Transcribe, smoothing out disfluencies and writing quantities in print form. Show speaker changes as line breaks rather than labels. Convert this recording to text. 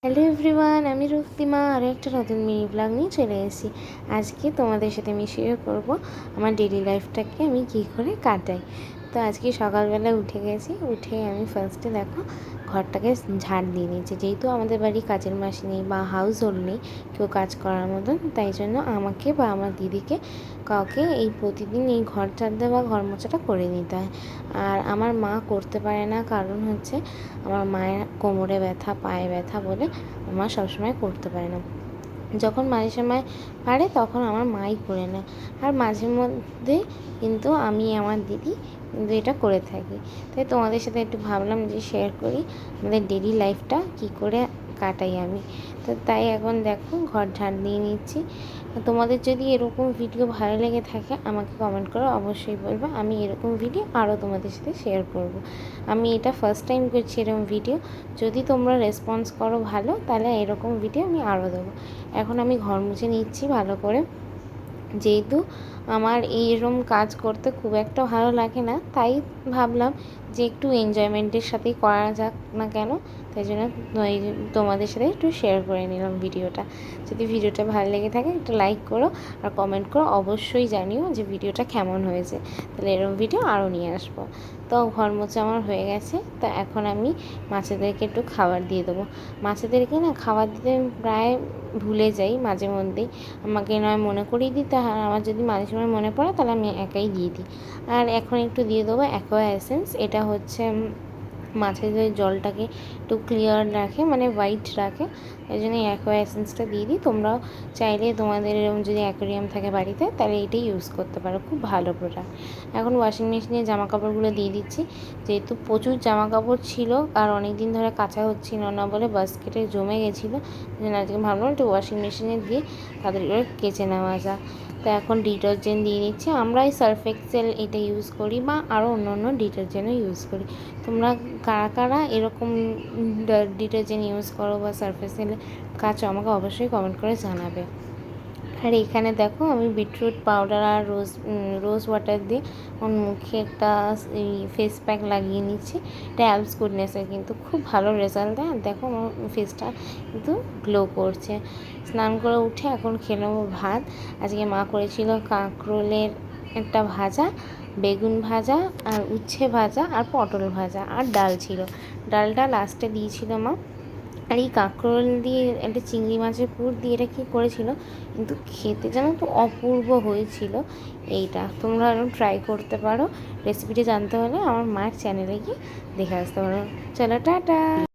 Hello everyone, আমি রক্তিমা আরও একটা নতুন মিনি ব্লগ নিয়ে চলে এসেছি। আজকে তোমাদের সাথে আমি শেয়ার করবো আমার ডেইলি লাইফটাকে আমি কী করে কাটাই। তো আজকে সকালবেলা উঠে গেছি, উঠে আমি ফার্স্টে দেখো ঘরটাকে ঝাড় দিয়ে নিয়েছি। যেহেতু আমাদের বাড়ি কাজের মাসি নেই বা হাউস হোল্ড নেই কেউ কাজ করার মতন, তাই জন্য আমাকে বা আমার দিদিকে কাউকে এই প্রতিদিন এই ঘর ঝাড় দেওয়া বা ঘর মোছাটা করে নিতে হয়। আর আমার মা করতে পারে না, কারণ হচ্ছে আমার মায়ের কোমরে ব্যথা, পায়ে ব্যথা বলে মা সবসময় করতে পারে না। যখন মাঝে সময় পারে তখন আমার মাই করে নেয়, আর মাঝে মধ্যে কিন্তু আমি আমার দিদি কিন্তু এটা করে থাকি। তাই তোমাদের সাথে একটু ভাবলাম যে শেয়ার করি আমাদের ডেইলি লাইফটা কী করে কাটাই আমি। তো তাই এখন দেখো ঘর ঝাড় দিয়ে নিচ্ছি। তোমাদের যদি এরকম ভিডিও ভালো লেগে থাকে আমাকে কমেন্ট করো, অবশ্যই বলবো। আমি এরকম ভিডিও আরও তোমাদের সাথে শেয়ার করব। আমি এটা ফার্স্ট টাইম করছি এরকম ভিডিও। যদি তোমরা রেসপন্স করো ভালো, তাহলে এরকম ভিডিও আমি আরও দেবো। এখন আমি ঘর মুছে নিচ্ছি ভালো করে। যেহেতু আমার এইরকম কাজ করতে খুব একটা ভালো লাগে না, তাই ভাবলাম যে একটু এনজয়মেন্টের সাথেই করা যাক না কেন, তাই জন্য তোমাদের সাথে একটু শেয়ার করে নিলাম ভিডিওটা। যদি ভিডিওটা ভালো লেগে থাকে একটু লাইক করো আর কমেন্ট করো, অবশ্যই জানিও যে ভিডিওটা কেমন হয়েছে। তাহলে এরকম ভিডিও আরও নিয়ে আসবো। তো ঘর মোছা আমার হয়ে গেছে। তো এখন আমি মাছেদেরকে একটু খাবার দিয়ে দেবো। মাছেদেরকে না খাবার দিতে প্রায় ভুলে যাই মাঝে মধ্যেই, আমাকে নয় মনে করিয়ে দিতে, আর আমার যদি মাঝে সময় মনে পড়ে তাহলে আমি একাই দিয়ে দিই। আর এখন একটু দিয়ে দেবো অ্যাকোয়া এসেন্স। এটা হচ্ছে মাছের জলটাকে একটু ক্লিয়ার রাখে, মানে হোয়াইট রাখে, এই জন্য অ্যাকোয়া এসেন্সটা দিয়ে দিই। তোমরাও চাইলে তোমাদের এরকম যদি অ্যাকোয়ারিয়াম থাকে বাড়িতে তাহলে এটাই ইউজ করতে পারো, খুব ভালো প্রোডাক্ট। এখন ওয়াশিং মেশিনে জামা কাপড়গুলো দিয়ে দিচ্ছি। যেহেতু প্রচুর জামা কাপড় ছিল আর অনেক দিন ধরে কাচা হচ্ছিল না বলে বাস্কেটে জমে গেছিলো, আজকে ভাবলাম একটু ওয়াশিং মেশিনে দিয়ে তাদের করে কেচে নেওয়া যাক। তো এখন ডিটারজেন্ট দিয়ে নিচ্ছি। আমরা এই সার্ফ এক্সেল এটা ইউজ করি বা আরও অন্য অন্য ডিটারজেন্টও ইউজ করি। তোমরা কারা কারা এরকম ডিটারজেন্ট ইউজ করো বা সার্ফ এক্সেল কাচো আমাকে অবশ্যই কমেন্ট করে জানাবে। আর এখানে দেখো আমি বিটরুট পাউডার আর রোজ ওয়াটার দিয়ে আমার মুখে একটা ফেস প্যাক লাগিয়ে নিচ্ছি। এটা অ্যালস গুডনেসের, কিন্তু খুব ভালো রেজাল্ট দেয়। আর দেখো আমার ফেসটা কিন্তু গ্লো করছে। স্নান করে উঠে এখন খেয়ে নেবো ভাত। আজকে মা করেছিল কাঁকরোলের একটা ভাজা, বেগুন ভাজা আর উচ্ছে ভাজা আর পটল ভাজা, আর ডাল ছিল। ডালটা লাস্টে দিয়েছিল মা। আর এই কাঁকরোল দিয়ে একটা চিংড়ি মাছের পুর দিয়ে এটা কী করেছিল, কিন্তু খেতে যেন তো অপূর্ব হয়েছিল। এইটা তোমরা এরকম ট্রাই করতে পারো। রেসিপিটা জানতে হলে আমার মায়ের চ্যানেলে গিয়ে দেখে আসতে পারো। চলো টাটা।